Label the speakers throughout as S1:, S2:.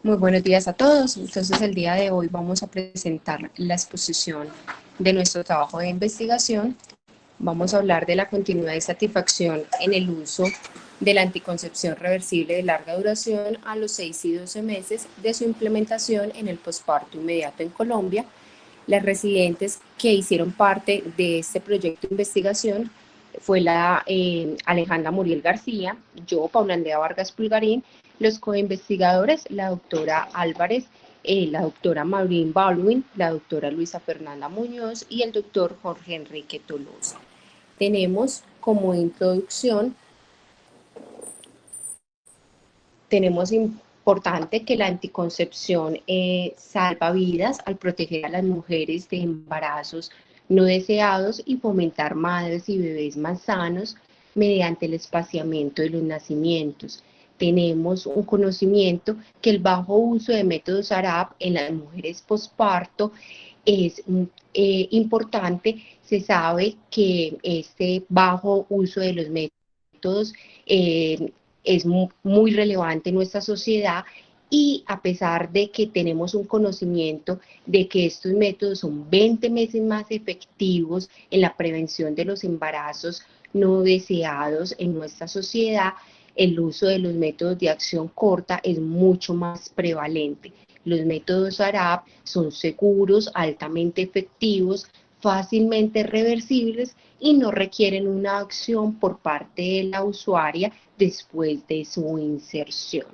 S1: Muy buenos días a todos. Entonces, el día de hoy vamos a presentar la exposición de nuestro trabajo de investigación. Vamos a hablar de la continuidad y satisfacción en el uso de la anticoncepción reversible de larga duración a los 6 y 12 meses de su implementación en el posparto inmediato en Colombia. Las residentes que hicieron parte de este proyecto de investigación fue la Alejandra Muriel García, yo, Paula Andrea Vargas Pulgarín, los coinvestigadores, la doctora Álvarez, la doctora Maureen Baldwin, la doctora Luisa Fernanda Muñoz y el doctor Jorge Enrique Tolosa. Tenemos como introducción, tenemos importante que la anticoncepción salva vidas al proteger a las mujeres de embarazos no deseados y fomentar madres y bebés más sanos mediante el espaciamiento de los nacimientos. Tenemos un conocimiento que el bajo uso de métodos ARAP en las mujeres posparto es importante. Se sabe que este bajo uso de los métodos es muy relevante en nuestra sociedad, y a pesar de que tenemos un conocimiento de que estos métodos son 20 veces más efectivos en la prevención de los embarazos no deseados en nuestra sociedad, el uso de los métodos de acción corta es mucho más prevalente. Los métodos ARAP son seguros, altamente efectivos, fácilmente reversibles y no requieren una acción por parte de la usuaria después de su inserción.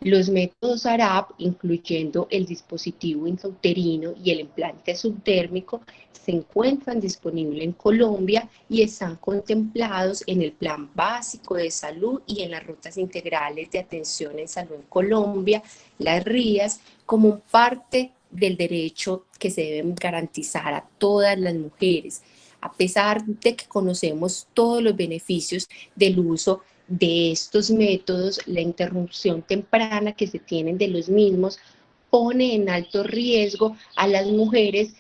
S1: Los métodos ARAP, incluyendo el dispositivo intrauterino y el implante subdérmico, se encuentran disponibles en Colombia y están contemplados en el Plan Básico de Salud y en las Rutas Integrales de Atención en Salud en Colombia, las RIAS, como parte del derecho que se deben garantizar a todas las mujeres. A pesar de que conocemos todos los beneficios del uso de estos métodos, la interrupción temprana que se tienen de los mismos pone en alto riesgo a las mujeres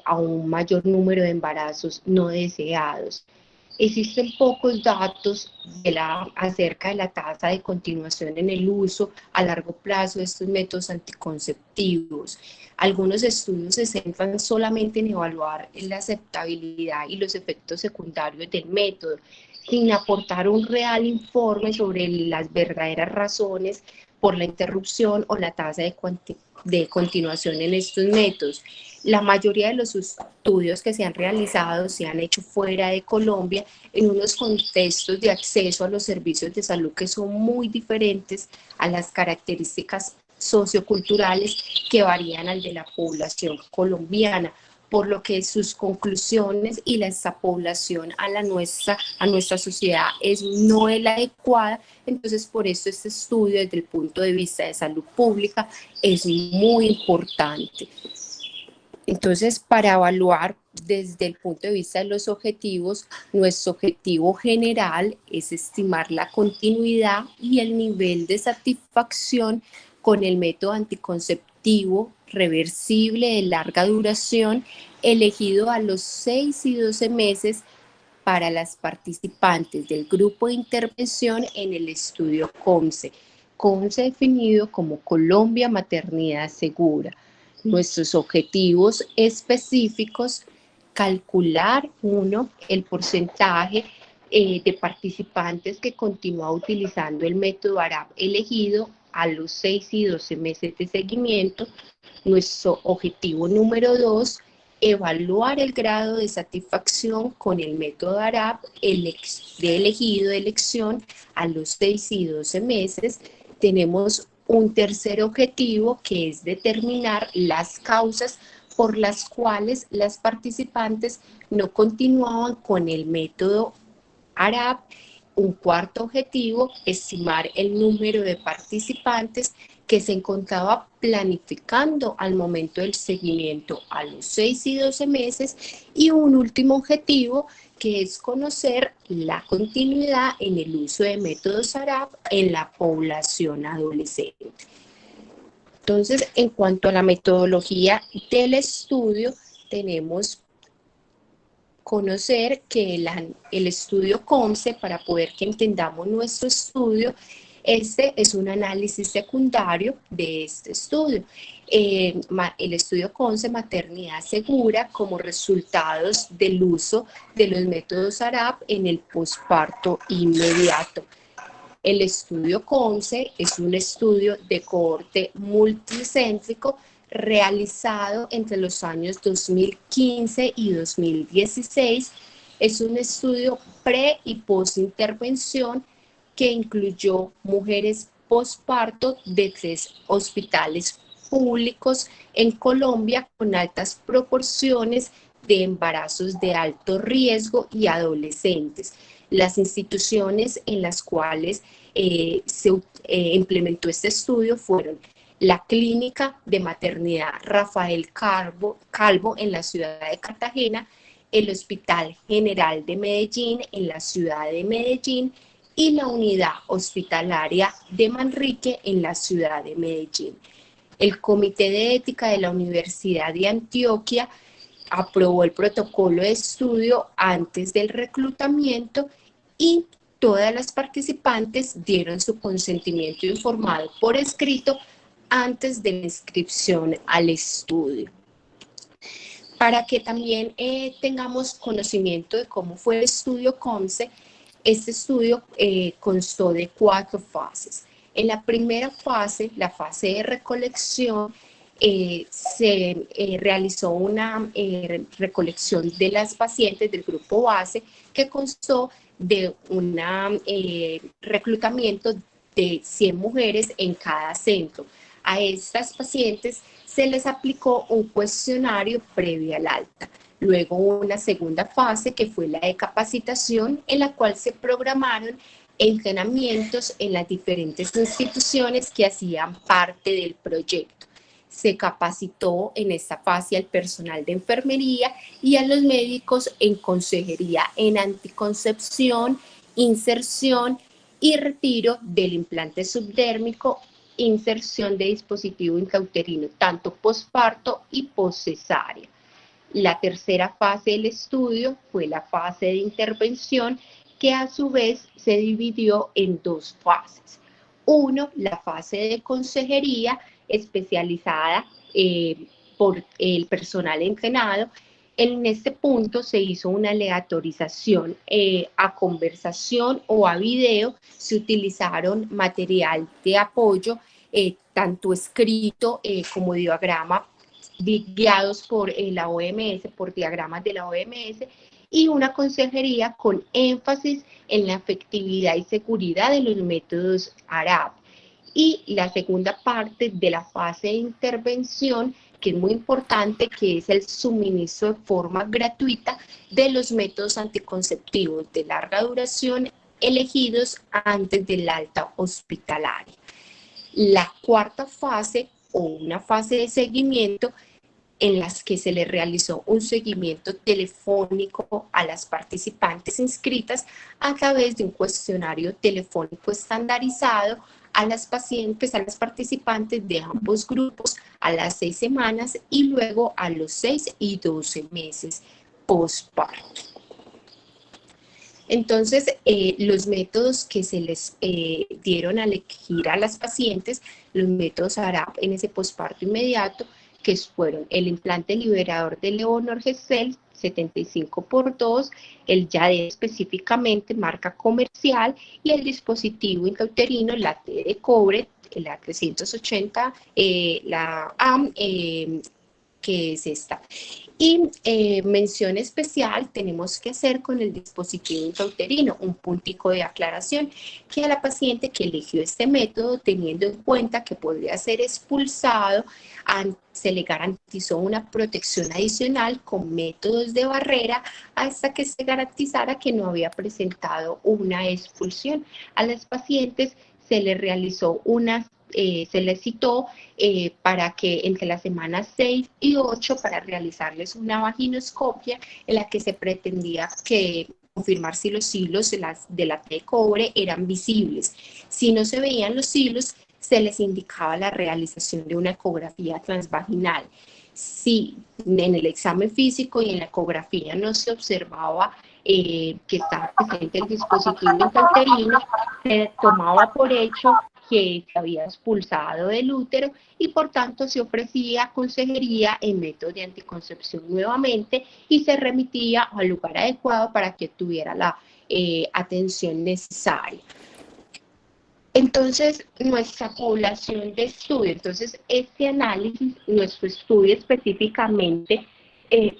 S1: a un mayor número de embarazos no deseados. Existen pocos datos acerca de la tasa de continuación en el uso a largo plazo de estos métodos anticonceptivos. Algunos estudios se centran solamente en evaluar la aceptabilidad y los efectos secundarios del método, sin aportar un real informe sobre las verdaderas razones por la interrupción o la tasa de continuación en estos métodos. La mayoría de los estudios que se han realizado se han hecho fuera de Colombia, en unos contextos de acceso a los servicios de salud que son muy diferentes a las características socioculturales que varían al de la población colombiana, por lo que sus conclusiones y la población a nuestra sociedad no es la adecuada. Entonces, por eso este estudio desde el punto de vista de salud pública es muy importante. Entonces, para evaluar desde el punto de vista de los objetivos, nuestro objetivo general es estimar la continuidad y el nivel de satisfacción con el método anticonceptivo reversible de larga duración elegido a los 6 y 12 meses para las participantes del grupo de intervención en el estudio COMSE. COMSE definido como Colombia Maternidad Segura. Nuestros objetivos específicos: calcular, el porcentaje de participantes que continúa utilizando el método ARAP elegido a los 6 y 12 meses de seguimiento. Nuestro objetivo número 2, evaluar el grado de satisfacción con el método ARAP elegido de elección a los 6 y 12 meses. Tenemos un tercer objetivo, que es determinar las causas por las cuales las participantes no continuaban con el método ARAP. Un cuarto objetivo, estimar el número de participantes que se encontraba planificando al momento del seguimiento a los 6 y 12 meses. Y un último objetivo, que es conocer la continuidad en el uso de métodos ARAP en la población adolescente. Entonces, en cuanto a la metodología del estudio, tenemos conocer que el estudio COMSE, para poder que entendamos nuestro estudio, Este es un análisis secundario de este estudio. El estudio CONCE Maternidad Segura como resultados del uso de los métodos ARAP en el posparto inmediato. El estudio CONCE es un estudio de cohorte multicéntrico realizado entre los años 2015 y 2016. Es un estudio pre- y post-intervención que incluyó mujeres posparto de 3 hospitales públicos en Colombia con altas proporciones de embarazos de alto riesgo y adolescentes. Las instituciones en las cuales se implementó este estudio fueron la Clínica de Maternidad Rafael Calvo en la ciudad de Cartagena, el Hospital General de Medellín en la ciudad de Medellín y la Unidad Hospitalaria de Manrique en la ciudad de Medellín. El Comité de Ética de la Universidad de Antioquia aprobó el protocolo de estudio antes del reclutamiento y todas las participantes dieron su consentimiento informado por escrito antes de la inscripción al estudio. Para que también tengamos conocimiento de cómo fue el estudio CONCE, este estudio constó de 4 fases. En la primera fase, la fase de recolección, se realizó una recolección de las pacientes del grupo base que constó de un reclutamiento de 100 mujeres en cada centro. A estas pacientes se les aplicó un cuestionario previo al alta. Luego una segunda fase que fue la de capacitación en la cual se programaron entrenamientos en las diferentes instituciones que hacían parte del proyecto. Se capacitó en esta fase al personal de enfermería y a los médicos en consejería en anticoncepción, inserción y retiro del implante subdérmico, inserción de dispositivo intrauterino, tanto posparto y poscesárea. La tercera fase del estudio fue la fase de intervención, que a su vez se dividió en 2 fases. Uno, la fase de consejería especializada por el personal entrenado. En este punto se hizo una aleatorización a conversación o a video. Se utilizaron material de apoyo, tanto escrito como diagrama, guiados por la OMS, por diagramas de la OMS, y una consejería con énfasis en la efectividad y seguridad de los métodos ARAP. Y la segunda parte de la fase de intervención, que es muy importante, que es el suministro de forma gratuita de los métodos anticonceptivos de larga duración elegidos antes del alta hospitalaria. La cuarta fase, o una fase de seguimiento, en las que se le realizó un seguimiento telefónico a las participantes inscritas a través de un cuestionario telefónico estandarizado a las pacientes, a las participantes de ambos grupos a las 6 semanas y luego a los 6 y 12 meses postparto. Entonces, los métodos que se les dieron a elegir a las pacientes, los métodos ARAP en ese posparto inmediato, que fueron el implante liberador de Levonorgestrel 75x2, el YADE específicamente marca comercial, y el dispositivo intrauterino, la T de cobre, la 380, la AM, que es esta. Y mención especial tenemos que hacer con el dispositivo intrauterino, un puntico de aclaración, que a la paciente que eligió este método, teniendo en cuenta que podría ser expulsado, se le garantizó una protección adicional con métodos de barrera hasta que se garantizara que no había presentado una expulsión. A las pacientes se les realizó se les citó para que entre las semanas 6 y 8 para realizarles una vaginoscopia en la que se pretendía confirmar si los hilos de la T de cobre eran visibles. Si no se veían los hilos, se les indicaba la realización de una ecografía transvaginal. Si en el examen físico y en la ecografía no se observaba que estaba presente el dispositivo intrauterino, se tomaba por hecho que se había expulsado del útero y por tanto se ofrecía consejería en métodos de anticoncepción nuevamente y se remitía al lugar adecuado para que tuviera la atención necesaria. Entonces, nuestra población de estudio, entonces este análisis, nuestro estudio específicamente,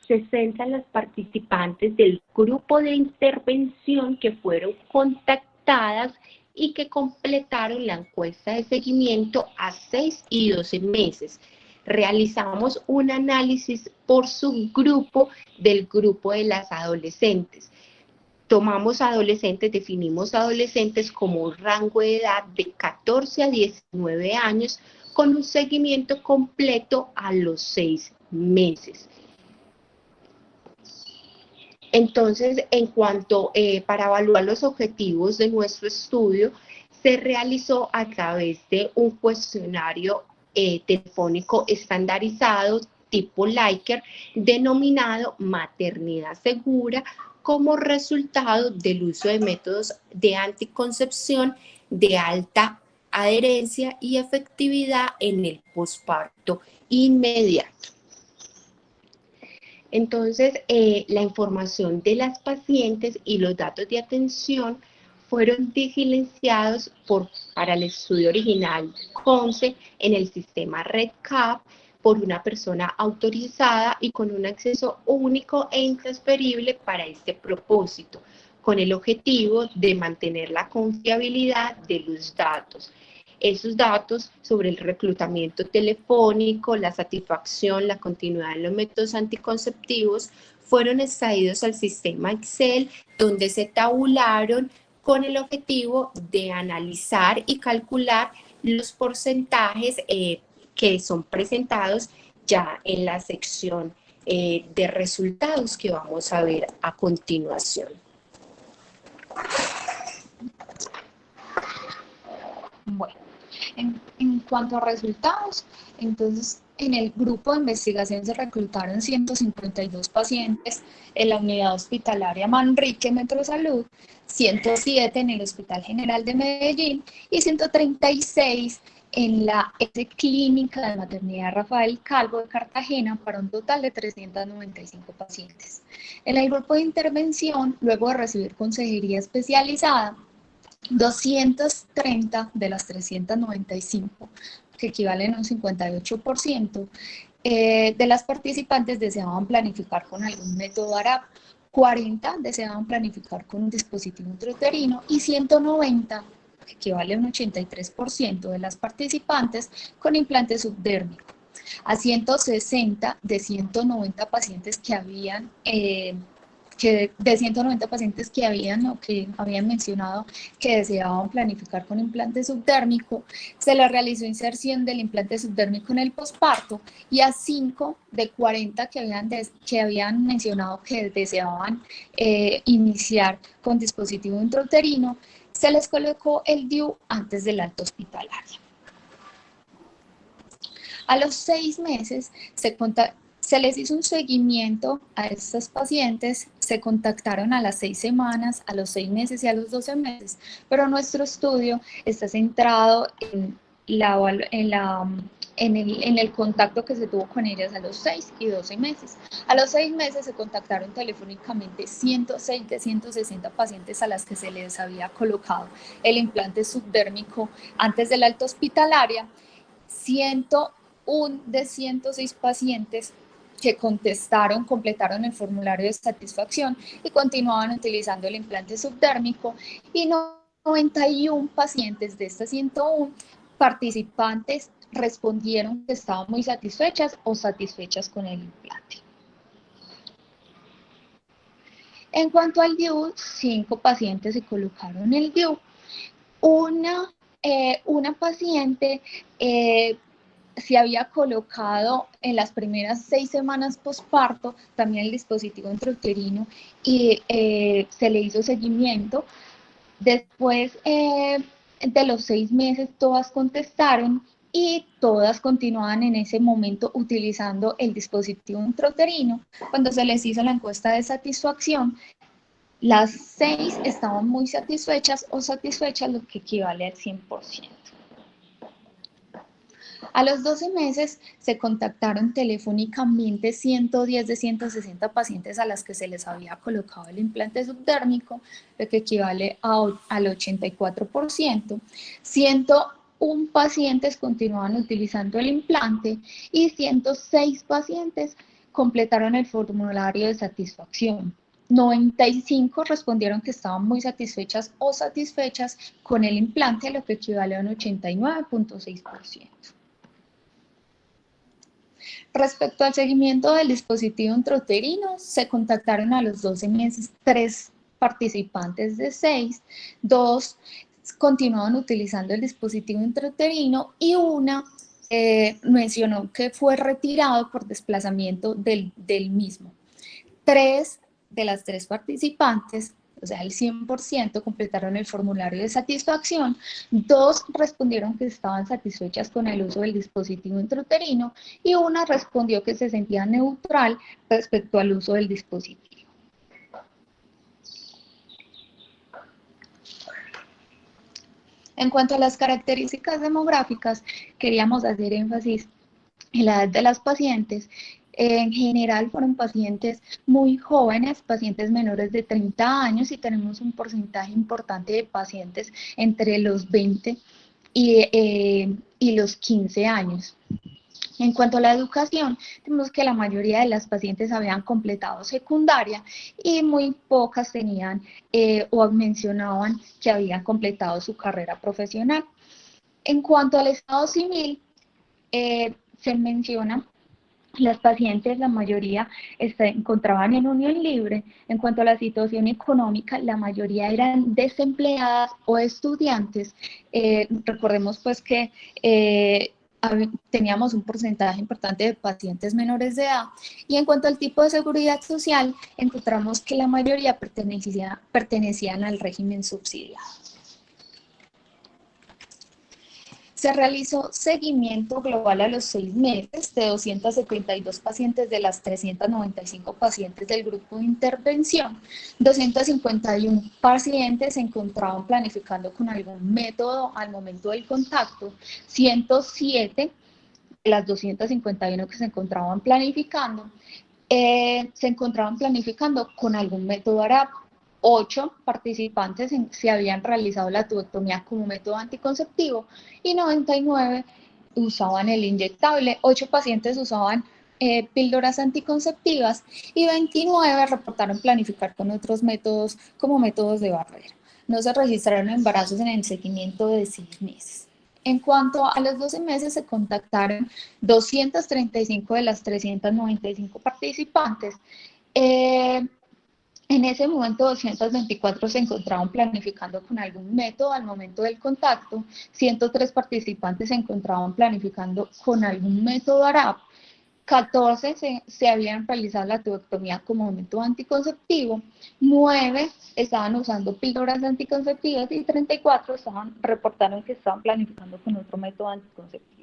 S1: se centra en las participantes del grupo de intervención que fueron contactadas y que completaron la encuesta de seguimiento a 6 y 12 meses. Realizamos un análisis por subgrupo del grupo de las adolescentes. Tomamos adolescentes, definimos adolescentes como un rango de edad de 14 a 19 años con un seguimiento completo a los 6 meses. Entonces, en cuanto para evaluar los objetivos de nuestro estudio, se realizó a través de un cuestionario telefónico estandarizado tipo Likert, denominado Maternidad Segura, como resultado del uso de métodos de anticoncepción de alta adherencia y efectividad en el posparto inmediato. Entonces, la información de las pacientes y los datos de atención fueron diligenciados para el estudio original CONCE en el sistema REDCap por una persona autorizada y con un acceso único e intransferible para este propósito, con el objetivo de mantener la confiabilidad de los datos. Esos datos sobre el reclutamiento telefónico, la satisfacción, la continuidad en los métodos anticonceptivos fueron extraídos al sistema Excel, donde se tabularon con el objetivo de analizar y calcular los porcentajes que son presentados ya en la sección de resultados que vamos a ver a continuación.
S2: Bueno, en cuanto a resultados, entonces en el grupo de investigación se reclutaron 152 pacientes en la unidad hospitalaria Manrique Metrosalud, 107 en el Hospital General de Medellín y 136 en la Clínica de Maternidad Rafael Calvo de Cartagena, para un total de 395 pacientes. En el grupo de intervención, luego de recibir consejería especializada, 230 de las 395, que equivalen a un 58%, de las participantes deseaban planificar con algún método ARAP, 40 deseaban planificar con un dispositivo intrauterino y 190, que equivale a un 83% de las participantes, con implante subdérmico. A 160 de 190 pacientes que habían mencionado que deseaban planificar con implante subdérmico, se les realizó inserción del implante subdérmico en el posparto, y a 5 de 40 que habían mencionado que deseaban iniciar con dispositivo intrauterino, se les colocó el DIU antes del alta hospitalaria. A los 6 meses se les hizo un seguimiento a estas pacientes, se contactaron a las 6 semanas, a los 6 meses y a los 12 meses, pero nuestro estudio está centrado en el contacto que se tuvo con ellas a los 6 y 12 meses. A los 6 meses se contactaron telefónicamente 106 de 160 pacientes a las que se les había colocado el implante subdérmico antes de la alta hospitalaria, 101 de 106 pacientes que completaron el formulario de satisfacción y continuaban utilizando el implante subdérmico, y 91 pacientes de estas 101 participantes respondieron que estaban muy satisfechas o satisfechas con el implante. En cuanto al DIU, 5 pacientes se colocaron el DIU. Una paciente se había colocado en las primeras 6 semanas posparto también el dispositivo intrauterino y se le hizo seguimiento. Después de los 6 meses todas contestaron y todas continuaban en ese momento utilizando el dispositivo intrauterino. Cuando se les hizo la encuesta de satisfacción, Las 6 estaban muy satisfechas o satisfechas, lo que equivale al 100%. A los 12 meses se contactaron telefónicamente 110 de 160 pacientes a las que se les había colocado el implante subdérmico, lo que equivale al 84%. 101 pacientes continuaban utilizando el implante y 106 pacientes completaron el formulario de satisfacción. 95 respondieron que estaban muy satisfechas o satisfechas con el implante, lo que equivale a un 89.6%. Respecto al seguimiento del dispositivo intrauterino, se contactaron a los 12 meses 3 participantes de 6, 2 continuaban utilizando el dispositivo intrauterino y una mencionó que fue retirado por desplazamiento del mismo. 3 de las 3 participantes, o sea, el 100%, completaron el formulario de satisfacción, 2 respondieron que estaban satisfechas con el uso del dispositivo intrauterino y una respondió que se sentía neutral respecto al uso del dispositivo. En cuanto a las características demográficas, queríamos hacer énfasis en la edad de las pacientes. En general fueron pacientes muy jóvenes, pacientes menores de 30 años y tenemos un porcentaje importante de pacientes entre los 20 y los 15 años. En cuanto a la educación, tenemos que la mayoría de las pacientes habían completado secundaria y muy pocas tenían o mencionaban que habían completado su carrera profesional. En cuanto al estado civil, se menciona las pacientes, la mayoría se encontraban en unión libre. En cuanto a la situación económica, la mayoría eran desempleadas o estudiantes. Recordemos pues que teníamos un porcentaje importante de pacientes menores de edad. Y en cuanto al tipo de seguridad social, encontramos que la mayoría pertenecían al régimen subsidiado. Se realizó seguimiento global a los 6 meses de 272 pacientes de las 395 pacientes del grupo de intervención. 251 pacientes se encontraban planificando con algún método al momento del contacto. 107 de las 251 que se encontraban planificando, se encontraban planificando con algún método ARAP. 8 participantes se habían realizado la tubectomía como método anticonceptivo y 99 usaban el inyectable. 8 pacientes usaban píldoras anticonceptivas y 29 reportaron planificar con otros métodos como métodos de barrera. No se registraron embarazos en el seguimiento de 6 meses. En cuanto a los 12 meses, se contactaron 235 de las 395 participantes. En ese momento, 224 se encontraban planificando con algún método al momento del contacto, 103 participantes se encontraban planificando con algún método ARAP, 14 se habían realizado la tubectomía como método anticonceptivo, 9 estaban usando píldoras anticonceptivas y 34 reportaron que estaban planificando con otro método anticonceptivo.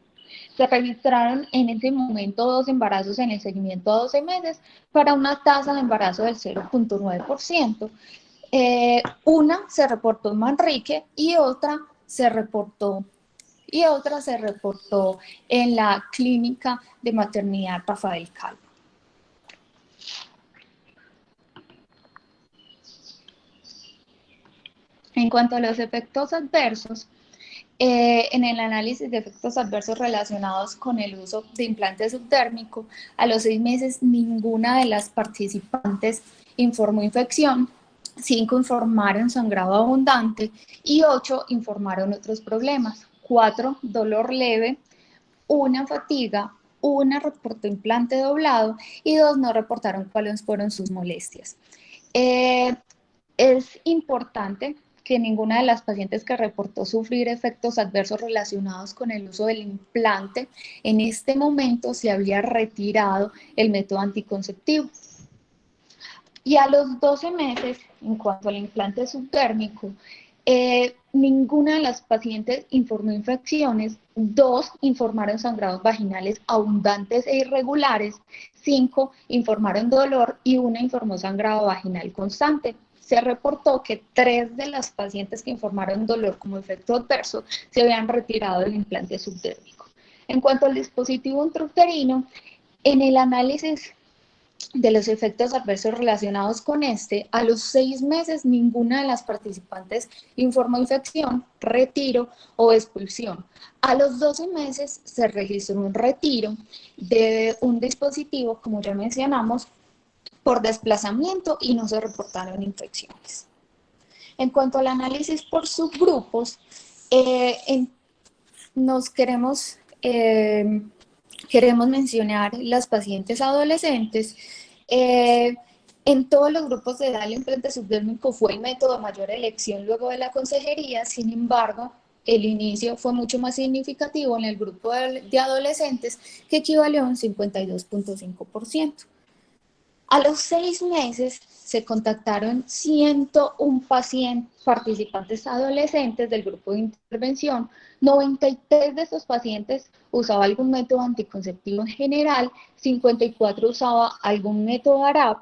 S2: Se registraron en ese momento 2 embarazos en el seguimiento a 12 meses para una tasa de embarazo del 0.9%. Una se reportó en Manrique y otra se reportó en la clínica de maternidad Rafael Calvo. En cuanto a los efectos adversos, en el análisis de efectos adversos relacionados con el uso de implante subdérmico, a los 6 meses ninguna de las participantes informó infección, 5 informaron sangrado abundante y 8 informaron otros problemas. 4 dolor leve, 1 fatiga, 1 reportó implante doblado y 2 no reportaron cuáles fueron sus molestias. Es importante que ninguna de las pacientes que reportó sufrir efectos adversos relacionados con el uso del implante en este momento se había retirado el método anticonceptivo. Y a los 12 meses, en cuanto al implante subdérmico, ninguna de las pacientes informó infecciones, 2 informaron sangrados vaginales abundantes e irregulares, 5 informaron dolor y 1 informó sangrado vaginal constante. se reportó que 3 de las pacientes que informaron dolor como efecto adverso se habían retirado del implante subdérmico. En cuanto al dispositivo intrauterino, en el análisis de los efectos adversos relacionados con este, a los 6 meses ninguna de las participantes informó infección, retiro o expulsión. A los 12 meses se registró un retiro de un dispositivo, como ya mencionamos, por desplazamiento y no se reportaron infecciones. En cuanto al análisis por subgrupos, nos queremos mencionar las pacientes adolescentes. En todos los grupos de edad el implante subdérmico fue el método de mayor elección luego de la consejería. Sin embargo, el inicio fue mucho más significativo en el grupo de adolescentes, que equivalió a un 52.5%. A los 6 meses se contactaron 101 participantes adolescentes del grupo de intervención. 93 de estos pacientes usaba algún método anticonceptivo en general, 54 usaba algún método ARAP.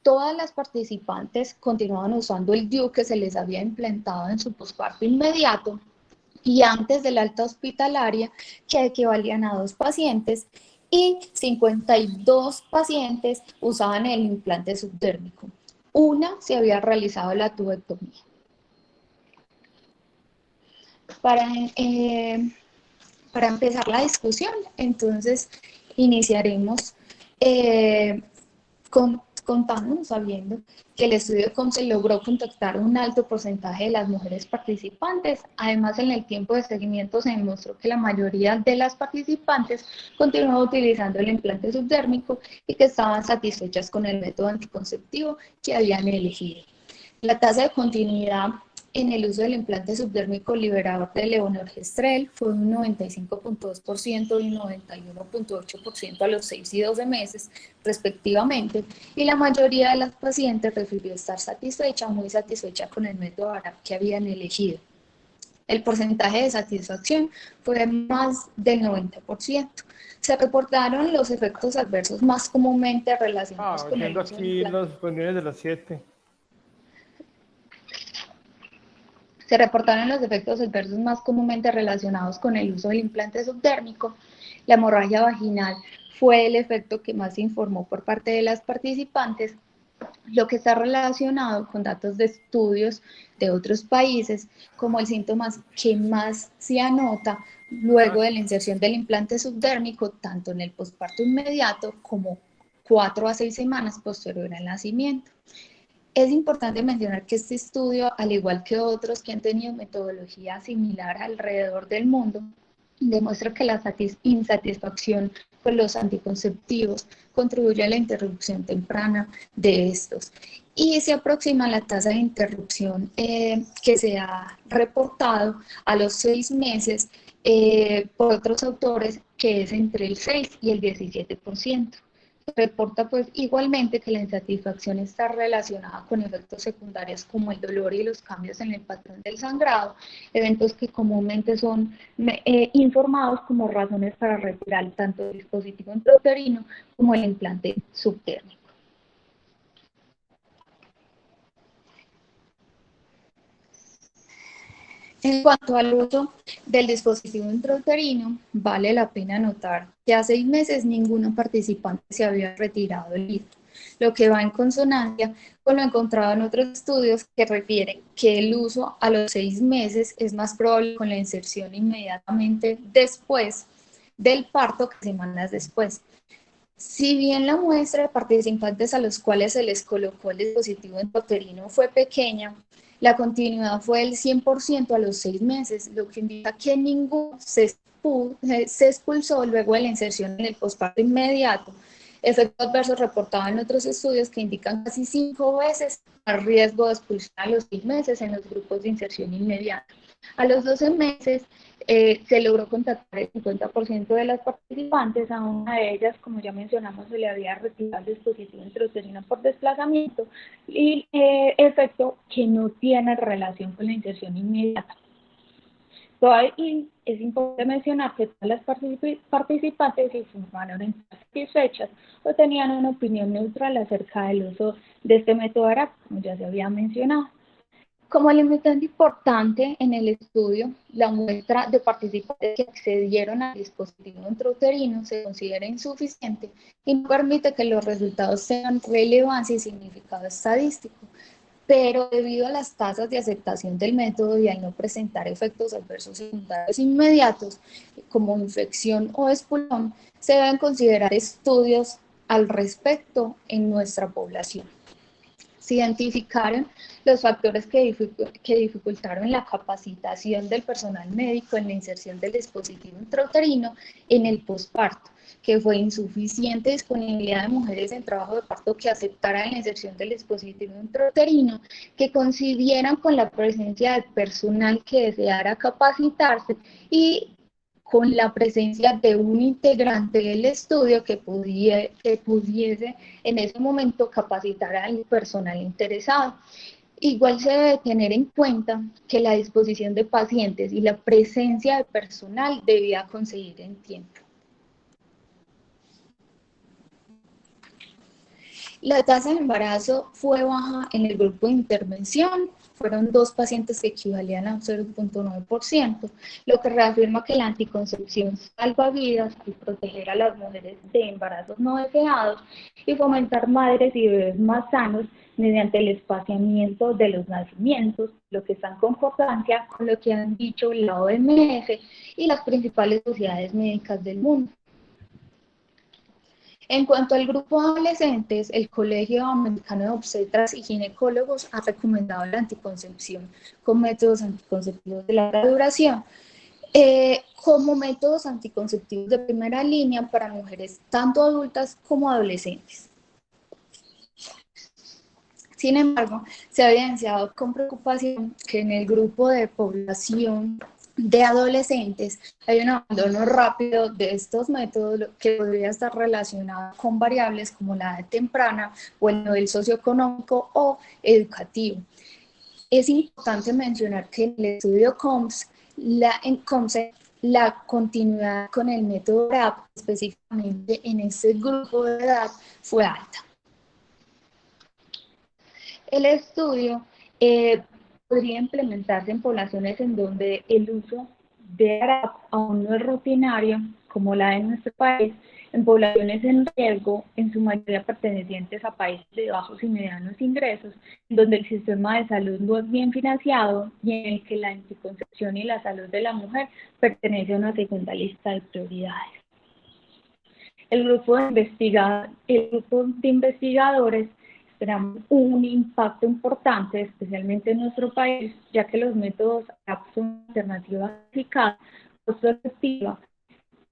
S2: Todas las participantes continuaban usando el DIU que se les había implantado en su posparto inmediato y antes del alta hospitalaria, que equivalían a 2 pacientes, y 52 pacientes usaban el implante subdérmico. Una se había realizado la tubectomía. Para empezar la discusión, entonces iniciaremos contándonos, sabiendo que el estudio se logró contactar un alto porcentaje de las mujeres participantes. Además, en el tiempo de seguimiento se demostró que la mayoría de las participantes continuaban utilizando el implante subdérmico y que estaban satisfechas con el método anticonceptivo que habían elegido. La tasa de continuidad en el uso del implante subdérmico liberador de levonorgestrel fue un 95.2% y un 91.8% a los 6 y 12 meses, respectivamente, y la mayoría de las pacientes refirió estar satisfecha o muy satisfecha con el método ARAP que habían elegido. El porcentaje de satisfacción fue más del 90%. Se reportaron los efectos adversos más comúnmente relacionados con el uso del
S3: aquí
S2: implante.
S3: las reuniones de las 7.
S2: Se reportaron los efectos adversos más comúnmente relacionados con el uso del implante subdérmico. La hemorragia vaginal fue el efecto que más se informó por parte de las participantes, lo que está relacionado con datos de estudios de otros países, como el síntoma que más se anota luego de la inserción del implante subdérmico, tanto en el posparto inmediato como 4 a 6 semanas posterior al nacimiento. Es importante mencionar que este estudio, al igual que otros que han tenido metodología similar alrededor del mundo, demuestra que la insatisfacción con los anticonceptivos contribuye a la interrupción temprana de estos. Y se aproxima la tasa de interrupción que se ha reportado a los 6 meses por otros autores, que es entre el 6 y el 17%. Reporta pues igualmente que la insatisfacción está relacionada con efectos secundarios como el dolor y los cambios en el patrón del sangrado, eventos que comúnmente son informados como razones para retirar tanto el dispositivo intrauterino como el implante subdérmico. En cuanto al uso del dispositivo intrauterino, vale la pena notar que a 6 meses ninguna participante se había retirado del hito, lo que va en consonancia con lo encontrado en otros estudios que refieren que el uso a los 6 meses es más probable con la inserción inmediatamente después del parto que semanas después. Si bien la muestra de participantes a los cuales se les colocó el dispositivo intrauterino fue pequeña, la continuidad fue del 100% a los 6 meses, lo que indica que ninguno se expulsó luego de la inserción en el posparto inmediato. Efectos adversos reportados en otros estudios que indican casi 5 veces más riesgo de expulsión a los 6 meses en los grupos de inserción inmediata. A los 12 meses se logró contactar el 50% de las participantes. A una de ellas, como ya mencionamos, se le había retirado el dispositivo intrauterino por desplazamiento y efecto que no tiene relación con la inserción inmediata. Es importante mencionar que todas las participantes informaron satisfechas o tenían una opinión neutral acerca del uso de este método ARAP, como ya se había mencionado. Como limitante importante en el estudio, la muestra de participantes que accedieron al dispositivo intrauterino se considera insuficiente y no permite que los resultados tengan relevancia y significado estadístico. Pero debido a las tasas de aceptación del método y al no presentar efectos adversos secundarios inmediatos, como infección o expulsión, se deben considerar estudios al respecto en nuestra población. Se identificaron los factores que dificultaron la capacitación del personal médico en la inserción del dispositivo intrauterino en el posparto, que fue insuficiente disponibilidad de mujeres en trabajo de parto que aceptaran la inserción del dispositivo intrauterino, que coincidieran con la presencia de personal que deseara capacitarse y con la presencia de un integrante del estudio que pudiese en ese momento capacitar al personal interesado. Igual se debe tener en cuenta que la disposición de pacientes y la presencia de personal debía conseguir en tiempo. La tasa de embarazo fue baja en el grupo de intervención, fueron 2 pacientes que equivalían a un 0.9%, lo que reafirma que la anticoncepción salva vidas al proteger a las mujeres de embarazos no deseados y fomentar madres y bebés más sanos mediante el espaciamiento de los nacimientos, lo que está en concordancia con lo que han dicho la OMS y las principales sociedades médicas del mundo. En cuanto al grupo de adolescentes, el Colegio Americano de Obstetras y Ginecólogos ha recomendado la anticoncepción con métodos anticonceptivos de larga duración como métodos anticonceptivos de primera línea para mujeres tanto adultas como adolescentes. Sin embargo, se ha evidenciado con preocupación que en el grupo de población de adolescentes hay un abandono rápido de estos métodos que podría estar relacionado con variables como la edad temprana o el nivel socioeconómico o educativo. Es importante mencionar que en el estudio COMS, la continuidad con el método RAP, específicamente en este grupo de edad, fue alta. El estudio podría implementarse en poblaciones en donde el uso de ARAP aún no es rutinario, como la de nuestro país, en poblaciones en riesgo, en su mayoría pertenecientes a países de bajos y medianos ingresos, donde el sistema de salud no es bien financiado y en el que la anticoncepción y la salud de la mujer pertenece a una segunda lista de prioridades. El grupo de investigadores esperamos un impacto importante, especialmente en nuestro país, ya que los métodos ARAP son alternativas eficaces, costo-efectivas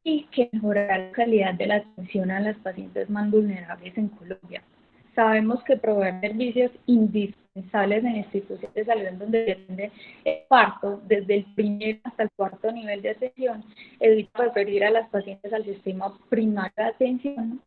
S2: y que mejorará la calidad de la atención a las pacientes más vulnerables en Colombia. Sabemos que proveer servicios indispensables en instituciones de salud en donde depende el parto, desde el primer hasta el cuarto nivel de atención, evita referir a las pacientes al sistema primario de atención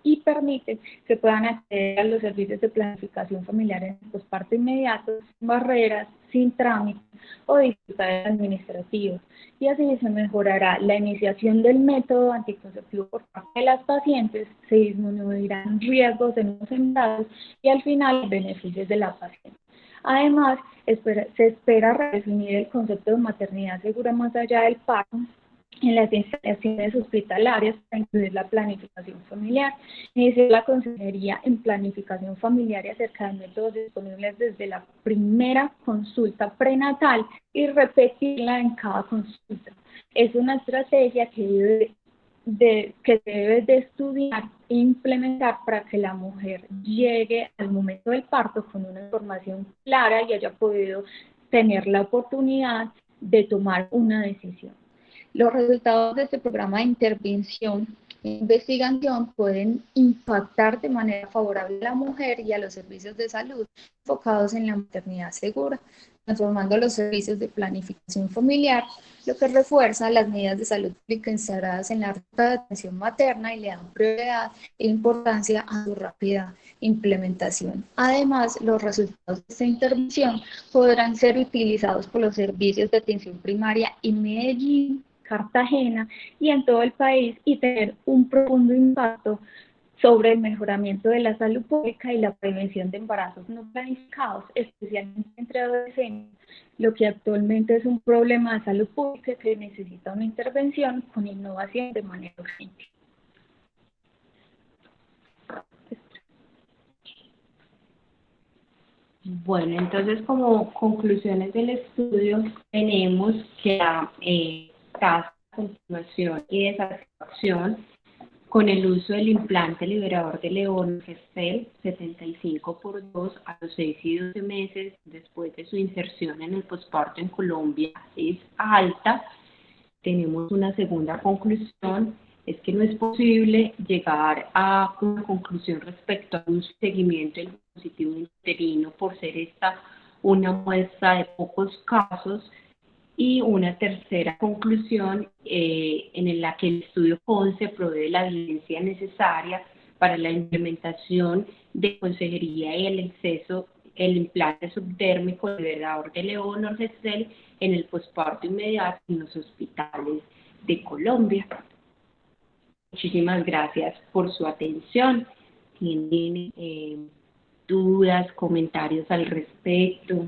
S2: y permite que puedan acceder a los servicios de planificación familiar en el posparto inmediato, sin barreras, sin trámites o dificultades administrativas. Y así se mejorará la iniciación del método anticonceptivo por parte de las pacientes, se disminuirán riesgos en los embarazos y al final beneficios de la paciente. Además, se espera redefinir el concepto de maternidad segura más allá del parto en las instalaciones hospitalarias para incluir la planificación familiar, iniciar la consejería en planificación familiar y acerca de métodos disponibles desde la primera consulta prenatal y repetirla en cada consulta. Es una estrategia que se debe de estudiar e implementar para que la mujer llegue al momento del parto con una información clara y haya podido tener la oportunidad de tomar una decisión. Los resultados de este programa de intervención e investigación pueden impactar de manera favorable a la mujer y a los servicios de salud enfocados en la maternidad segura. transformando los servicios de planificación familiar, lo que refuerza las medidas de salud pública instauradas en la ruta de atención materna y le dan prioridad e importancia a su rápida implementación. Además, los resultados de esta intervención podrán ser utilizados por los servicios de atención primaria en Medellín, Cartagena y en todo el país y tener un profundo impacto sobre el mejoramiento de la salud pública y la prevención de embarazos no planificados, especialmente entre adolescentes, lo que actualmente es un problema de salud pública que necesita una intervención con innovación de manera urgente.
S1: Bueno, entonces como conclusiones del estudio tenemos que la tasa de continuación y de satisfacción con el uso del implante liberador de levonorgestrel 75x2 a los 6 y 12 meses después de su inserción en el posparto en Colombia es alta. Tenemos una segunda conclusión, es que no es posible llegar a una conclusión respecto al uso y seguimiento del dispositivo uterino por ser esta una muestra de pocos casos. Y una tercera conclusión en la que el estudio CONCE provee la evidencia necesaria para la implementación de consejería y el implante subdérmico liberador de levonorgestrel en el posparto inmediato en los hospitales de Colombia. Muchísimas gracias por su atención. ¿Tienen dudas, comentarios al respecto?